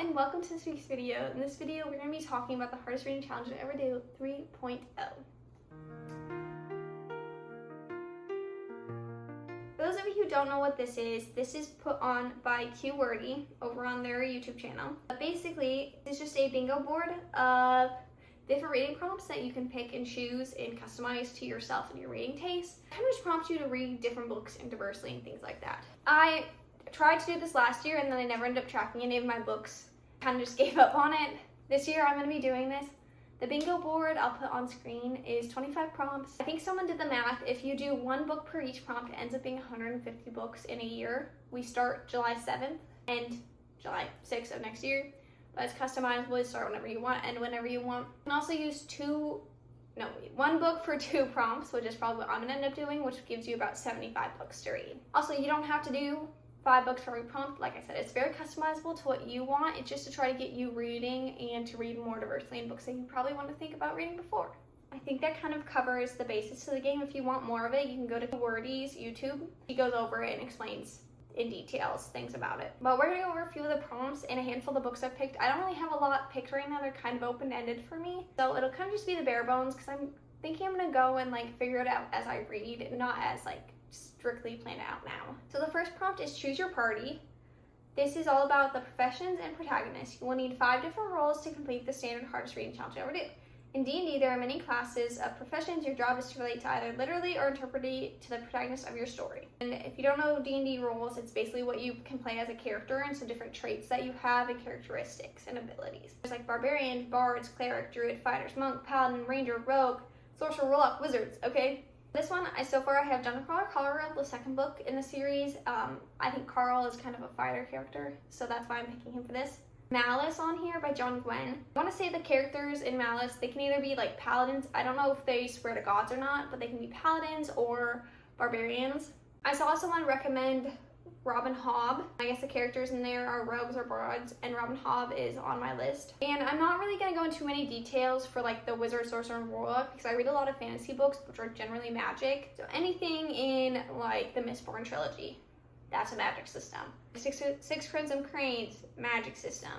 and welcome to this week's video. In this video, we're going to be talking about the hardest reading challenge of Everyday 3.0. For those of you who don't know what this is put on by HRCYED over on their YouTube channel. But basically, it's just a bingo board of different reading prompts that you can pick and choose and customize to yourself and your reading taste. It kind of just prompts you to read different books and diversely and things like that. I tried to do this last year and then I never ended up tracking any of my books. Kind of just gave up on it. This year I'm going to be doing this. The bingo board I'll put on screen is 25 prompts. I think someone did the math. If you do one book per each prompt, it ends up being 150 books in a year. We start July 7th and July 6th of next year. But it's customizable. You start whenever you want and whenever you want. You can also use one book for 2 prompts, which is probably what I'm going to end up doing, which gives you about 75 books to read. Also, you don't have to do 5 books for every prompt. Like I said, it's very customizable to what you want. It's just to try to get you reading and to read more diversely in books that you probably want to think about reading before. I think that kind of covers the basics of the game. If you want more of it, you can go to HRCYED's YouTube. He goes over it and explains in details things about it. But we're going to go over a few of the prompts and a handful of the books I've picked. I don't really have a lot picked right now. They're kind of open-ended for me. So it'll kind of just be the bare bones because I'm thinking I'm going to go and figure it out as I read, not as strictly plan it out now. So the first prompt is choose your party. This is all about the professions and protagonists. You will need 5 different roles to complete the standard hardest reading challenge you'll ever do. In D&D, there are many classes of professions. Your job is to relate to either literally or interpretively to the protagonist of your story. And if you don't know D&D rules, it's basically what you can play as a character and some different traits that you have and characteristics and abilities. There's barbarian, bards, cleric, druid, fighters, monk, paladin, ranger, rogue, sorcerer, warlock, wizards, okay? This one, so far I have done Carl, the second book in the series. I think Carl is kind of a fighter character, so that's why I'm picking him for this. Malice on here by John Gwen. I want to say the characters in Malice, they can either be paladins. I don't know if they swear to gods or not, but they can be paladins or barbarians. I saw someone recommend Robin Hobb. I guess the characters in there are rogues or bards, and Robin Hobb is on my list. And I'm not really going to go into too many details for the wizard, sorcerer, and warlock because I read a lot of fantasy books which are generally magic. So anything in the Mistborn trilogy, that's a magic system. Six Crimson Cranes, magic system.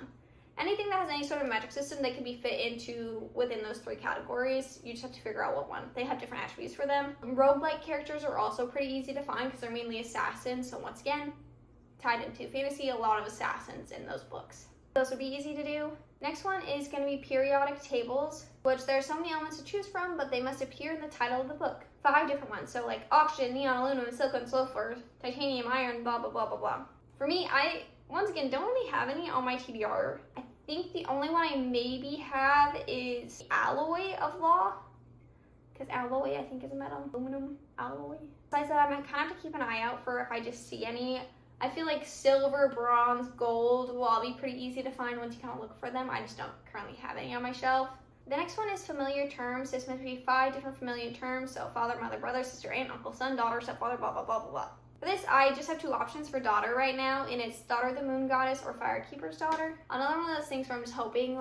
Anything that has any sort of magic system, they can be fit into within those 3 categories. You just have to figure out what one. They have different attributes for them. Roguelike characters are also pretty easy to find because they're mainly assassins. So once again, tied into fantasy, a lot of assassins in those books. Those would be easy to do. Next one is going to be periodic tables, which there are so many elements to choose from, but they must appear in the title of the book. 5 different ones. So oxygen, neon, aluminum, silicon, sulfur, titanium, iron, blah, blah, blah, blah, blah. For me, I, once again, don't really have any on my TBR. I think the only one I maybe have is alloy of law, because alloy I think is a metal. Aluminum alloy. Besides that, I'm gonna kind of have to keep an eye out for if I just see any. I feel like silver, bronze, gold will all be pretty easy to find once you kind of look for them. I just don't currently have any on my shelf. The next one is familiar terms. This must be 5 different familiar terms. So father, mother, brother, sister, aunt, uncle, son, daughter, stepfather, blah, blah, blah, blah, blah. For this, I just have 2 options for daughter right now, and it's daughter of the moon goddess or firekeeper's daughter. Another one of those things where I'm just hoping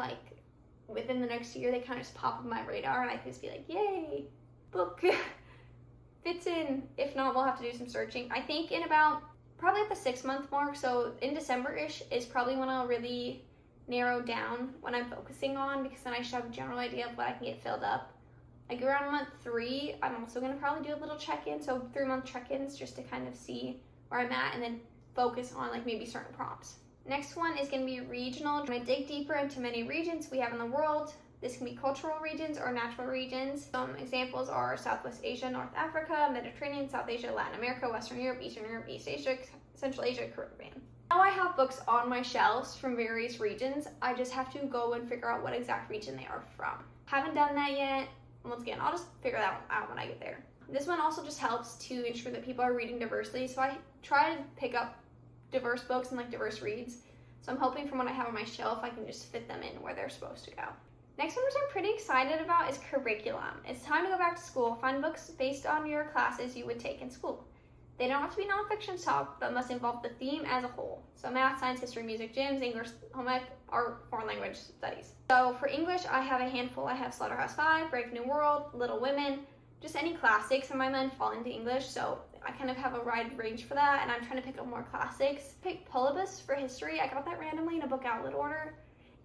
within the next year they kind of just pop on my radar and I can just be yay, book fits in. If not, we'll have to do some searching. I think in probably at the 6-month mark, so in December-ish is probably when I'll really narrow down what I'm focusing on, because then I should have a general idea of what I can get filled up. Around month 3, I'm also going to probably do a little check-in, so 3-month check-ins just to kind of see where I'm at and then focus on maybe certain prompts. Next one is going to be regional. I'm going to dig deeper into many regions we have in the world. This can be cultural regions or natural regions. Some examples are Southwest Asia, North Africa, Mediterranean, South Asia, Latin America, Western Europe, Eastern Europe, East Asia, Central Asia, Caribbean. Now I have books on my shelves from various regions. I just have to go and figure out what exact region they are from. Haven't done that yet. Once again, I'll just figure that out when I get there. This one also just helps to ensure that people are reading diversely. So I try to pick up diverse books and diverse reads. So I'm hoping from what I have on my shelf, I can just fit them in where they're supposed to go. Next one, which I'm pretty excited about, is curriculum. It's time to go back to school. Find books based on your classes you would take in school. They don't have to be nonfiction talk, but must involve the theme as a whole. So math, science, history, music, gyms, English, home ec, art, foreign language studies. So for English, I have a handful. I have Slaughterhouse-Five, Brave New World, Little Women, just any classics in my mind fall into English. So I kind of have a wide range for that, and I'm trying to pick up more classics. Pick Polybus for history. I got that randomly in a book outlet order.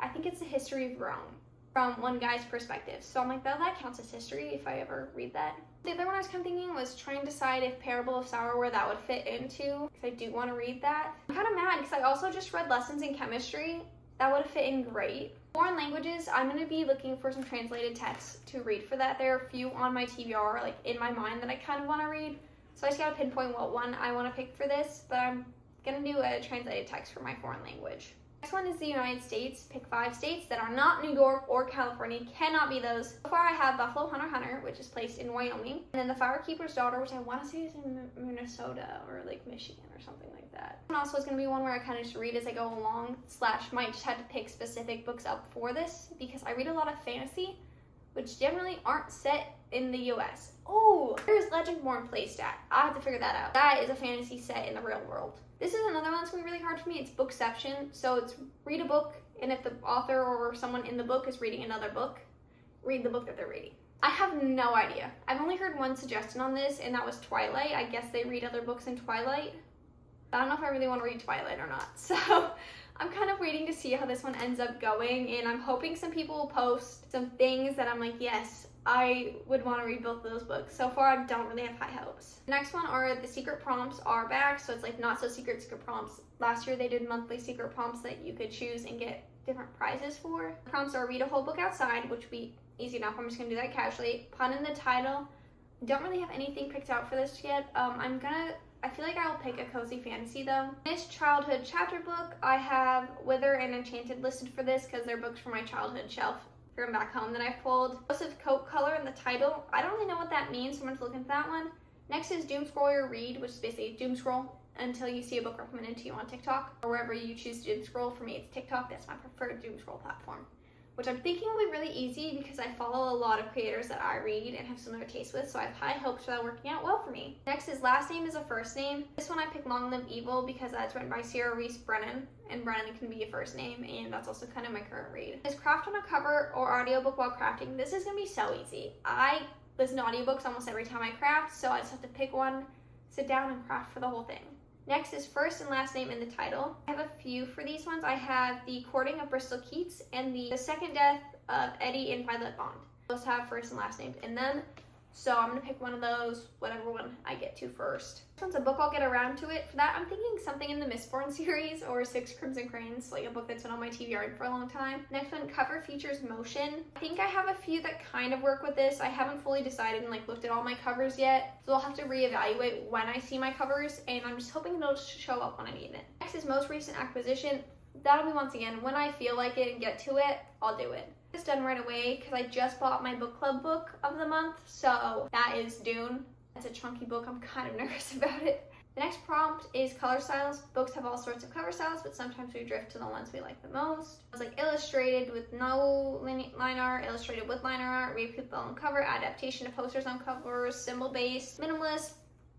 I think it's the history of Rome from one guy's perspective. So I'm like, that counts as history if I ever read that. The other one I was kind of thinking was trying to decide if Parable of Sourware that would fit into, because I do want to read that. I'm kind of mad because I also just read Lessons in Chemistry. That would have fit in great. Foreign languages, I'm going to be looking for some translated texts to read for that. There are a few on my TBR, like in my mind, that I kind of want to read. So I just got to pinpoint what one I want to pick for this, but I'm going to do a translated text for my foreign language. Next one is the United States. Pick 5 states that are not New York or California. Cannot be those. So far I have Buffalo Hunter Hunter, which is placed in Wyoming. And then the Firekeeper's Daughter, which I want to say is in Minnesota or like Michigan or something like that. And also is going to be one where I kind of just read as I go along, / might just have to pick specific books up for this, because I read a lot of fantasy, which generally aren't set in the US. Oh, there's Legendborn placed at. I have to figure that out. That is a fantasy set in the real world. This is another one that's going to be really hard for me. It's Bookception. So it's read a book, and if the author or someone in the book is reading another book, read the book that they're reading. I have no idea. I've only heard one suggestion on this, and that was Twilight. I guess they read other books in Twilight. I don't know if I really want to read Twilight or not. So I'm kind of waiting to see how this one ends up going, and I'm hoping some people will post some things that I'm like, yes, I would want to read both of those books. So far, I don't really have high hopes. The next one are the secret prompts are back. So it's like not so secret prompts. Last year, they did monthly secret prompts that you could choose and get different prizes for. The prompts are read a whole book outside, which would be easy enough. I'm just going to do that casually. Pun in the title. Don't really have anything picked out for this yet. I feel like I'll pick a cozy fantasy though. This childhood chapter book, I have Wither and Enchanted listed for this because they're books from my childhood shelf from back home that I've pulled. Joseph Coat color in the title. I don't really know what that means, so I'm going to look into that one. Next is Doom Scroll Your Read, which is basically doom scroll until you see a book recommended to you on TikTok or wherever you choose to doom scroll. For me, it's TikTok. That's my preferred doom scroll platform, which I'm thinking will be really easy because I follow a lot of creators that I read and have similar tastes with, so I have high hopes for that working out well for me. Next is Last Name is a First Name. This one I picked Long Live Evil because that's written by Sierra Reese Brennan, and Brennan can be a first name, and that's also kind of my current read. Is Craft on a Cover or audiobook while crafting. This is going to be so easy. I listen to audiobooks almost every time I craft, so I just have to pick one, sit down, and craft for the whole thing. Next is First and Last Name in the title. I have a few for these ones. I have The Courting of Bristol Keats and The Second Death of Eddie and Violet Bond. Those have first and last names in them. So I'm going to pick one of those, whatever one I get to first. This one's a book I'll get around to it. For that, I'm thinking something in the Mistborn series or Six Crimson Cranes, like a book that's been on my TBR for a long time. Next one, cover features motion. I think I have a few that kind of work with this. I haven't fully decided and looked at all my covers yet, so I'll have to reevaluate when I see my covers, and I'm just hoping it'll show up when I need it. Next is most recent acquisition. That'll be once again, when I feel like it and get to it, I'll do it. It's done right away because I just bought my book club book of the month, so that is Dune. It's a chunky book. I'm kind of nervous about it. The next prompt is color styles. Books have all sorts of cover styles, but sometimes we drift to the ones we like the most. It's like illustrated with no line art, illustrated with liner art, read people on cover, adaptation to posters on covers, symbol-based, minimalist,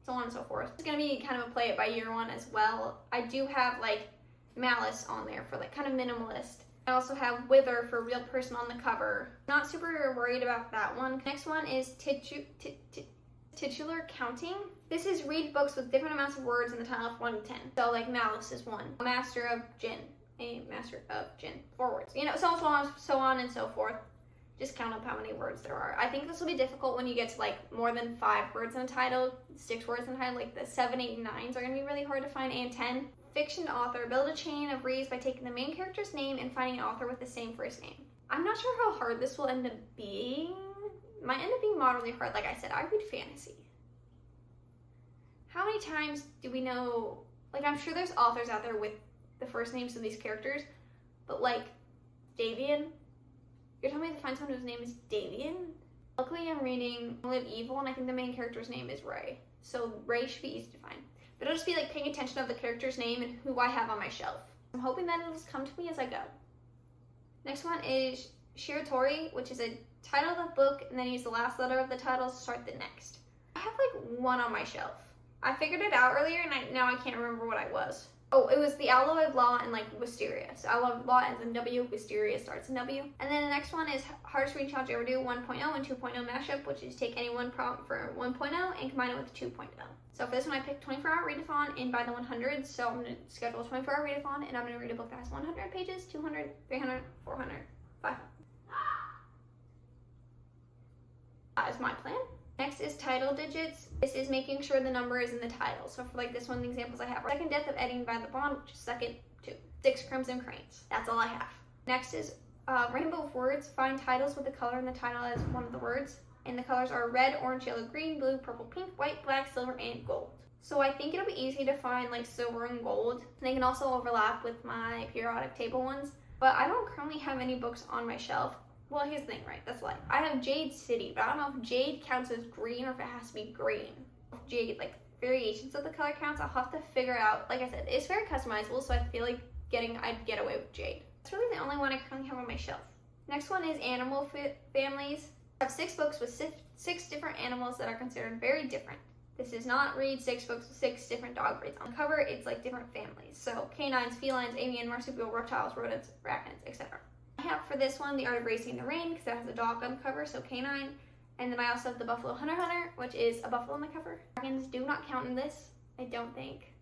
so on and so forth. It's going to be kind of a play it by year one as well. I do have Malice on there for kind of minimalist. I also have Wither for real person on the cover. Not super worried about that one. Next one is titular counting. This is read books with different amounts of words in the title of 1 to 10. So Malice is 1. A master of gin. 4 words. So on and so forth. Just count up how many words there are. I think this will be difficult when you get to more than 5 words in a title, 6 words in a title. The 7, 8, and 9s are going to be really hard to find, and 10. Fiction author. Build a chain of reads by taking the main character's name and finding an author with the same first name. I'm not sure how hard this will end up being. Might end up being moderately hard. Like I said, I read fantasy. How many times do we know, I'm sure there's authors out there with the first names of these characters, but Davian? You're telling me to find someone whose name is Davian? Luckily, I'm reading Live Evil, and I think the main character's name is Ray. So Ray should be easy to find. But it'll just be paying attention of the character's name and who I have on my shelf. I'm hoping that it'll just come to me as I go. Next one is Shoutout, which is a title of the book, and then use the last letter of the title to start the next. I have one on my shelf. I figured it out earlier, and now I can't remember what I was. Oh, it was the Aloe of Law and like Wisteria. So Aloe of Law ends in W, Wisteria starts in W. And then the next one is Hardest Reading Challenge Ever Do 1.0 and 2.0 mashup, which is take any one prompt for 1.0 and combine it with 2.0. So for this one, I picked 24-hour readathon and by the 100. So I'm going to schedule a 24-hour readathon and I'm going to read a book that has 100 pages, 200, 300, 400, 500. That is my plan. Next is title digits. This is making sure the number is in the title. So for like this one, the examples I have are Second Death of Eddie by the Bond, which is second 2. 6 Crimson Cranes. That's all I have. Next is Rainbow of Words. Find titles with the color in the title as one of the words. And the colors are red, orange, yellow, green, blue, purple, pink, white, black, silver, and gold. So I think it'll be easy to find like silver and gold. And they can also overlap with my periodic table ones. But I don't currently have any books on my shelf. Well, here's the thing, right? That's like, I have Jade City, but I don't know if Jade counts as green or if it has to be green. If Jade, like, variations of the color counts, I'll have to figure out. Like I said, it's very customizable, so I feel like I'd get away with Jade. That's really the only one I currently have on my shelf. Next one is Animal Families. I have 6 books with 6 different animals that are considered very different. This is not read 6 books with 6 different dog breeds. On the cover, it's like different families. So canines, felines, avian, marsupial, reptiles, rodents, arachnids, etc. I have for this one The Art of Racing in the Rain because it has a dog on the cover, so canine. And then I also have the Buffalo Hunter which is a buffalo on the cover. Dragons do not count in this, I don't think.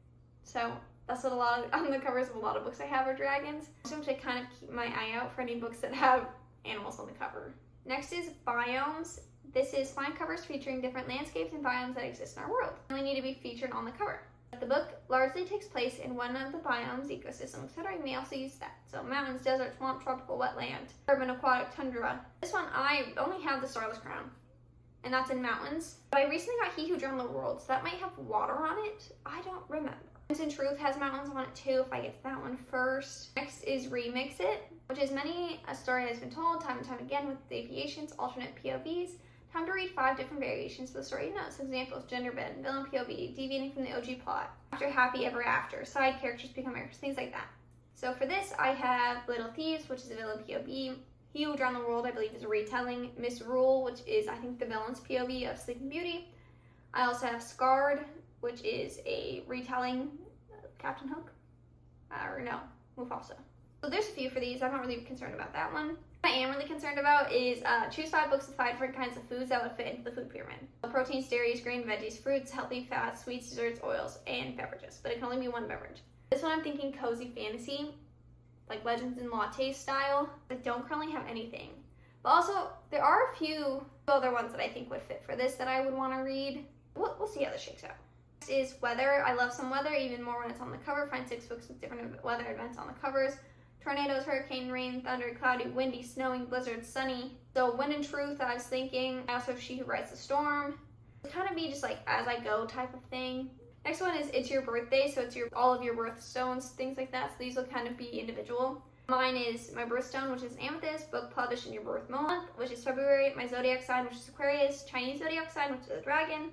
So that's what on the covers of a lot of books I have are dragons. So I'm going to kind of keep my eye out for any books that have animals on the cover. Next is Biomes. This is find covers featuring different landscapes and biomes that exist in our world. They only need to be featured on the cover. The book largely takes place in one of the biomes, ecosystem, etc. You may also use that. So mountains, desert, swamp, tropical, wetland, urban, aquatic, tundra. This one, I only have the Starless Crown, and that's in mountains. But I recently got He Who Drowned the World, so that might have water on it. I don't remember. Winds in Truth has mountains on it too, if I get to that one first. Next is Remix It, which is many a story has been told time and time again with deviations, alternate POVs. Time to read 5 different variations of the story you know. So examples, gender bend, villain POV, deviating from the OG plot, after happy ever after, side characters become characters, things like that. So for this, I have Little Thieves, which is a villain POV. He Who Drowned the World, I believe, is a retelling. Misrule, which is, I think, the villain's POV of Sleeping Beauty. I also have Scarred, which is a retelling of Captain Hook. Or no, Mufasa. So there's a few for these. I'm not really concerned about that one. What I am really concerned about is choose 5 books with 5 different kinds of foods that would fit into the food pyramid. Proteins, dairies, grain, veggies, fruits, healthy fats, sweets, desserts, oils, and beverages. But it can only be one beverage. This one I'm thinking cozy fantasy, like Legends and Latte style. I don't currently have anything. But also, there are a few other ones that I think would fit for this that I would want to read. We'll see how this shakes out. Next is weather. I love some weather, even more when it's on the cover. Find 6 books with different weather events on the covers. Tornadoes, hurricane, rain, thunder, cloudy, windy, snowing, blizzard, sunny. So Wind and Truth, I was thinking. I also have She Who Rides the Storm. It'd kind of be just like as I go type of thing. Next one is It's Your Birthday, so it's all of your birthstones, things like that. So these will kind of be individual. Mine is my birthstone, which is amethyst, book published in your birth month, which is February, my zodiac sign, which is Aquarius, Chinese zodiac sign, which is a dragon.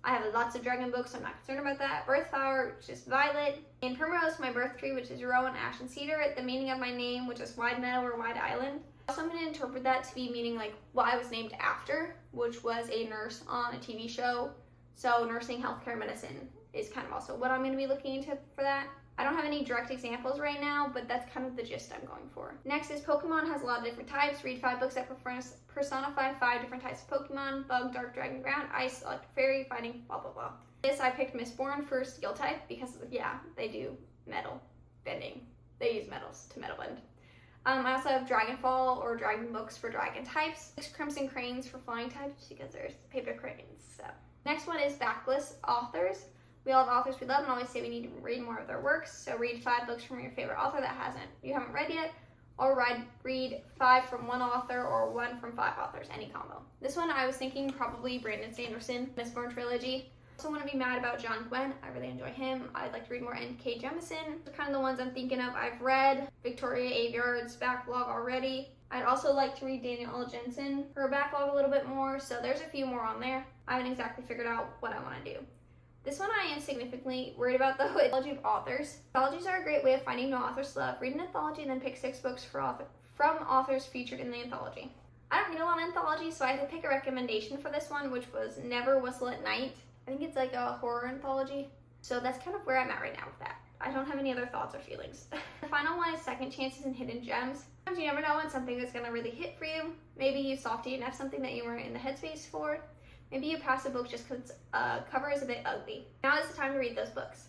I have lots of dragon books, so I'm not concerned about that. Birth flower, which is violet. And primrose, my birth tree, which is rowan, ash, and cedar. The meaning of my name, which is wide meadow or wide island. Also, I'm going to interpret that to be meaning like what I was named after, which was a nurse on a TV show. So nursing, healthcare, medicine is kind of also what I'm going to be looking into for that. I don't have any direct examples right now, but that's kind of the gist I'm going for. Next is Pokemon has a lot of different types. Read 5 books that personify 5 different types of Pokemon. Bug, dark, dragon, ground, ice, electric, fairy, fighting, blah, blah, blah. This, I picked Mistborn for skill type because, yeah, they do metal bending. They use metals to metal bend. I also have Dragonfall or Dragon books for dragon types. 6 Crimson Cranes for flying types because there's paper cranes. So next one is backlist authors. We all have authors we love and always say we need to read more of their works. So read 5 books from your favorite author that you haven't read yet, or read 5 from one author or 1 from 5 authors, any combo. This one I was thinking probably Brandon Sanderson, Mistborn trilogy. I also want to be mad about John Gwen. I really enjoy him. I'd like to read more N.K. Jemisin. Those are kind of the ones I'm thinking of. I've read Victoria Aveyard's backlog already. I'd also like to read Danielle L. Jensen, her backlog a little bit more. So there's a few more on there. I haven't exactly figured out what I want to do. This one I am significantly worried about though, anthology of authors. Anthologies are a great way of finding new authors to love. Read an anthology and then pick 6 books from authors featured in the anthology. I don't read a lot of anthologies, so I had to pick a recommendation for this one, which was Never Whistle at Night. I think it's like a horror anthology. So that's kind of where I'm at right now with that. I don't have any other thoughts or feelings. The final one is second chances and hidden gems. Sometimes you never know when something is gonna really hit for you. Maybe you soft DNF something that you weren't in the headspace for. Maybe you pass a book just because cover is a bit ugly. Now is the time to read those books.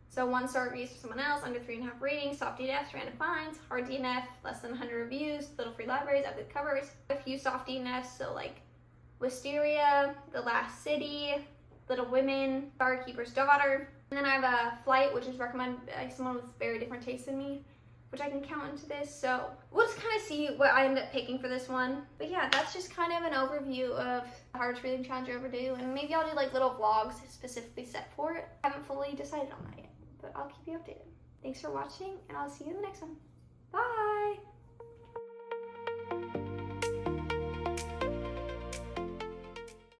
So 1-star reviews for someone else, under 3.5 ratings, soft DNFs, random finds, hard DNF, less than 100 reviews, little free libraries, ugly covers. A few soft DNFs, so like Wisteria, The Last City, Little Women, Barkeeper's Daughter. And then I have a Flight, which is recommended by someone with very different tastes than me, which I can count into this. So we'll just kind of see what I end up picking for this one. But yeah, that's just kind of an overview of the hardest reading challenge I ever do. And maybe I'll do like little vlogs specifically set for it. I haven't fully decided on that yet, but I'll keep you updated. Thanks for watching, and I'll see you in the next one. Bye!